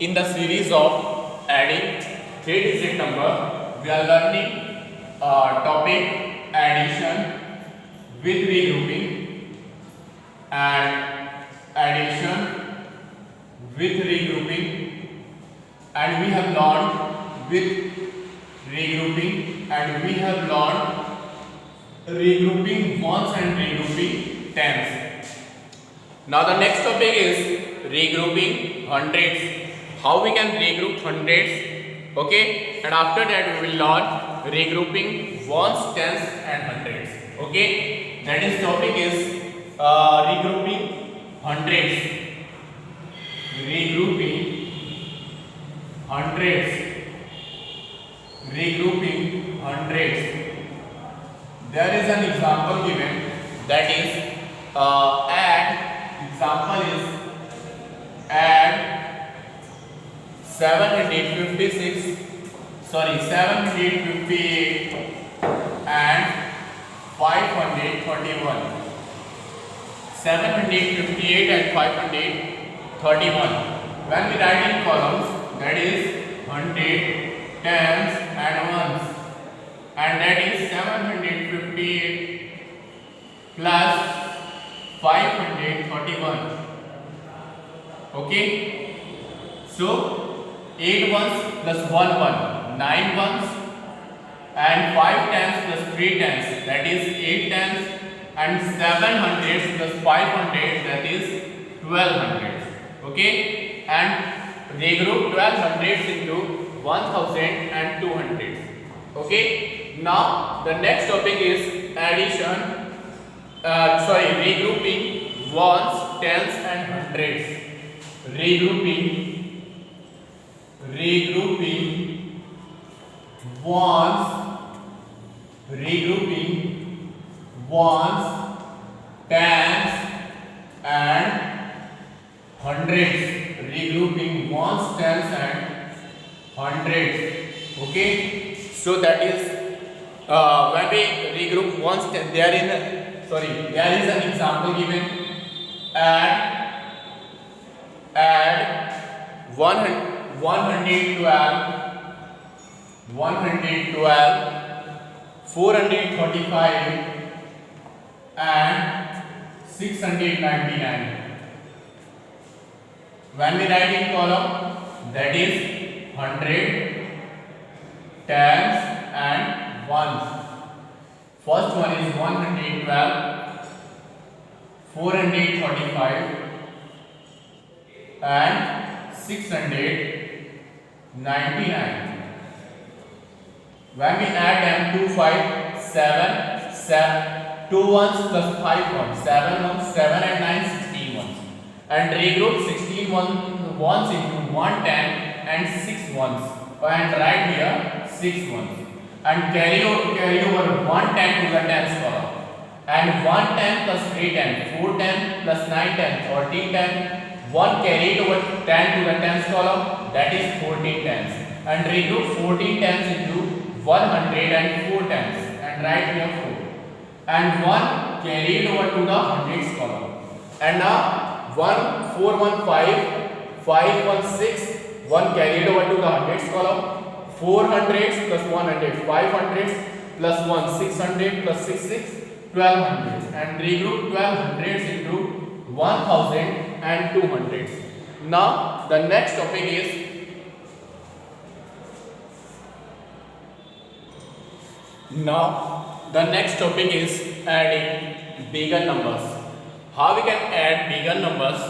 In the series of adding three-digit number, we are learning topic addition with regrouping and addition with regrouping, and we have learned with regrouping, and we have learned regrouping ones and regrouping tens. Now the next topic is regrouping hundreds. How we can regroup hundreds, okay, and after that we will learn regrouping ones, tens and hundreds, okay. That is topic is regrouping hundreds, regrouping hundreds, regrouping hundreds. There is an example given, that is add, example is add 758 and 531. 758 and 531. When we write in columns, that is 100, tens and ones, and that is 758 plus 531. Okay, so 8 ones plus 1 1, 9 ones, and 5 tens plus 3 tens, that is 8 tens, and 7 hundreds plus 5 hundreds, that is 12 hundreds. Okay, and regroup 12 hundreds into 1000 and 200. Okay, now the next topic is addition, regrouping ones, tens and hundreds. Regrouping ones, tens and hundreds. Regrouping ones, tens and hundreds. Okay, so that is when we regroup ones, there is an example given. Add 112, 435 and 699. When we write in column, that is 100, tens and ones. First one is 112, 435 and 699. When we add them, 2 5 7, 2 ones plus 5 ones, 7 ones, 7 and 9, 16 ones, and regroup 16 ones into 1 10 and 6 ones, and write here 6 ones, and carry over 1 10 to the tens column, and 1 10 plus 3 10, 4 10 plus 9 10, 14 10. 1 carried over 10 to the tens column, that is 14 tens, and regroup 14 tens into 100 and 4 tens, and write here 4, and 1 carried over to the hundreds column, and now 1 4 1 5 5 1 6, 1 carried over to the hundreds column, 4 hundreds plus 100, 5 hundreds plus 1, 600 plus 6 6, 12 hundreds, and regroup 12 hundreds into 1000 and 200. Now the next topic is adding bigger numbers. How we can add bigger numbers,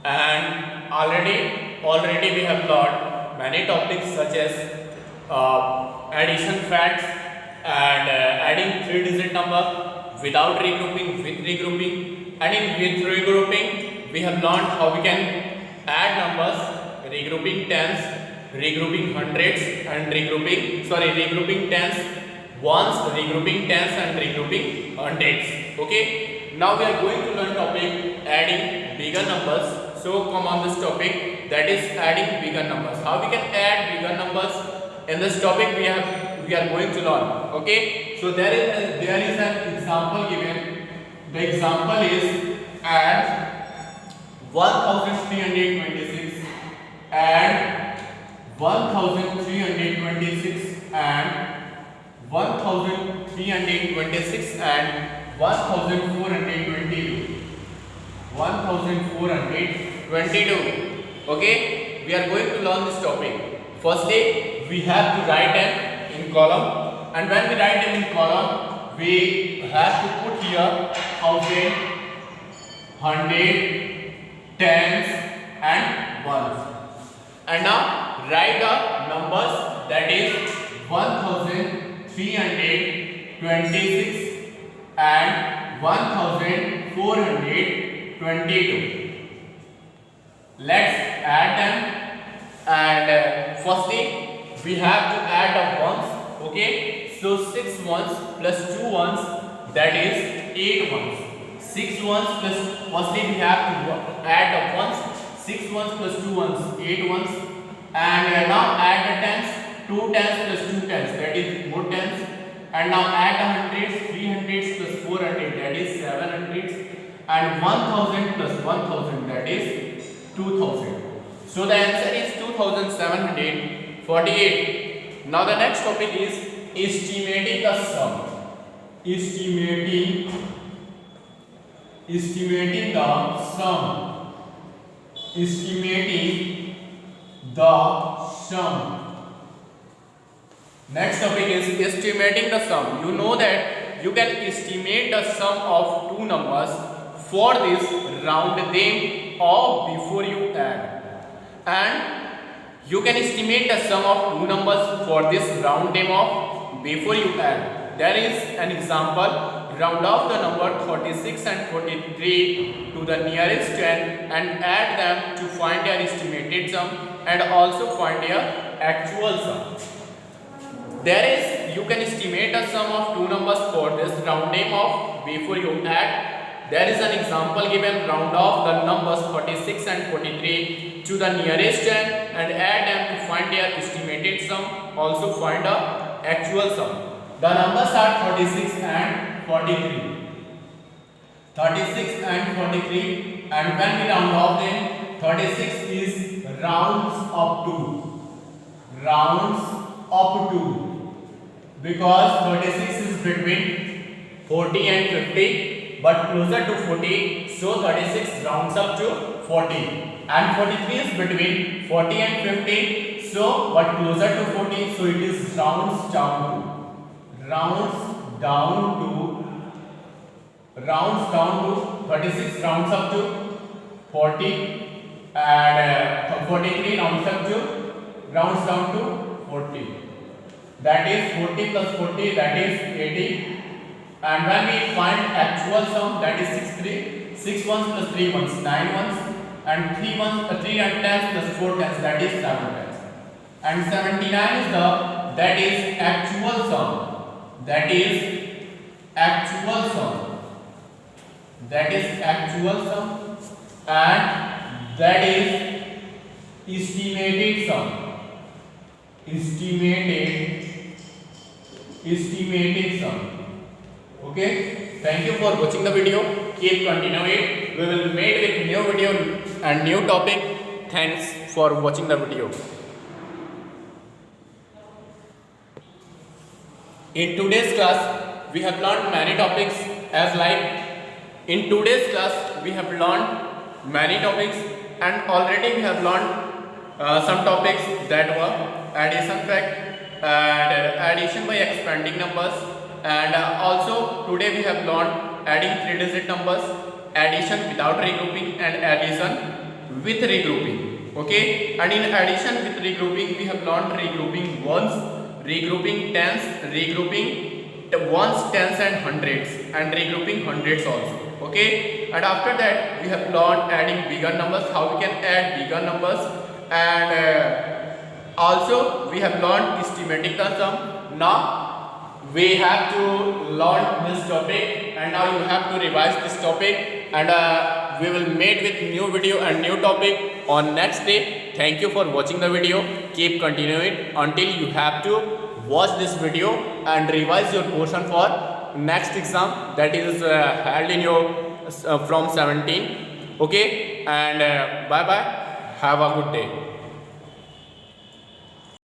and already we have learned many topics such as addition facts and adding three-digit number without regrouping, with regrouping, and with regrouping we have learned how we can add numbers, regrouping tens, regrouping hundreds, and regrouping tens ones, regrouping tens and regrouping hundreds. Okay, now we are going to learn topic adding bigger numbers. So come on this topic, that is adding bigger numbers. How we can add bigger numbers? In this topic we are going to learn. Okay, so there is an example given. The example is add 1326 and 1326 and 1326 and 1422. 1422. Okay, we are going to learn this topic. Firstly, we have to write them in column, and when we write them in column, we have to put here thousand, hundred, tens and ones. And now write the numbers, that is 1326 and 1422. Let's add them, and firstly we have to add the ones. Okay, so 6 ones plus 2 ones, that is 8 ones. 6 ones plus, firstly we have to add the ones. 6 ones plus 2 ones, 8 ones, and now add the tens. 2 tens plus 2 tens, that is 4 tens, and now add the hundreds. 3 hundreds plus 400, that is 7 hundreds, and 1000 plus 1000, that is 2000. So the answer is 2748. Now the next topic is estimating the sum. Estimating the sum. Estimating the sum. Next topic is estimating the sum. You know that you can estimate the sum of two numbers. For this, round them off before you add, and you can estimate the sum of two numbers. For this, round them off before you add. There is an example. Round off the number 36 and 43 to the nearest 10 and add them to find their estimated sum and also find their actual sum. There is, you can estimate the sum of two numbers. For this, round them off before you add. There is an example given. Round off the numbers 36 and 43 to the nearest 10 and add them to find their estimated sum. Also find the actual sum. The numbers are 36 and 43. 36 and 43, and when we round off them, 36 is rounds up to. Rounds up to. Because 36 is between 40 and 50, but closer to 40, so 36 rounds up to 40. And 43 is between 40 and 50, so but closer to 40, so it is rounds down to. Rounds down to. 36 rounds up to 40, and 43 rounds down to 40. That is 40 plus 40, that is 80. And when we find actual sum, that is 6 ones plus 3 ones, 9 ones, and 3 tens plus 4 tens, that is 7 tens. And 79 is that is actual sum. That is actual sum. That is actual sum, and that is estimated sum. Estimated sum. Okay, thank you for watching the video. Keep continuing it. We will meet with new video and new topic. Thanks for watching the video. In today's class, we have learned many topics as like. In today's class, we have learned many topics, and already we have learned some topics that were addition fact and addition by expanding numbers, and also today we have learned adding 3-digit numbers, addition without regrouping, and addition with regrouping. Okay, and in addition with regrouping, we have learned regrouping ones, regrouping tens, regrouping ones, tens and hundreds, and regrouping hundreds also. Okay, and after that we have learned adding bigger numbers, how we can add bigger numbers, and also we have learned estimating the sum. Now we have to learn this topic, and now you have to revise this topic, and we will meet with new video and new topic on next day. Thank you for watching the video. Keep continuing until you have to watch this video and revise your portion for next exam, that is held in your from 17. Okay, and bye bye, have a good day.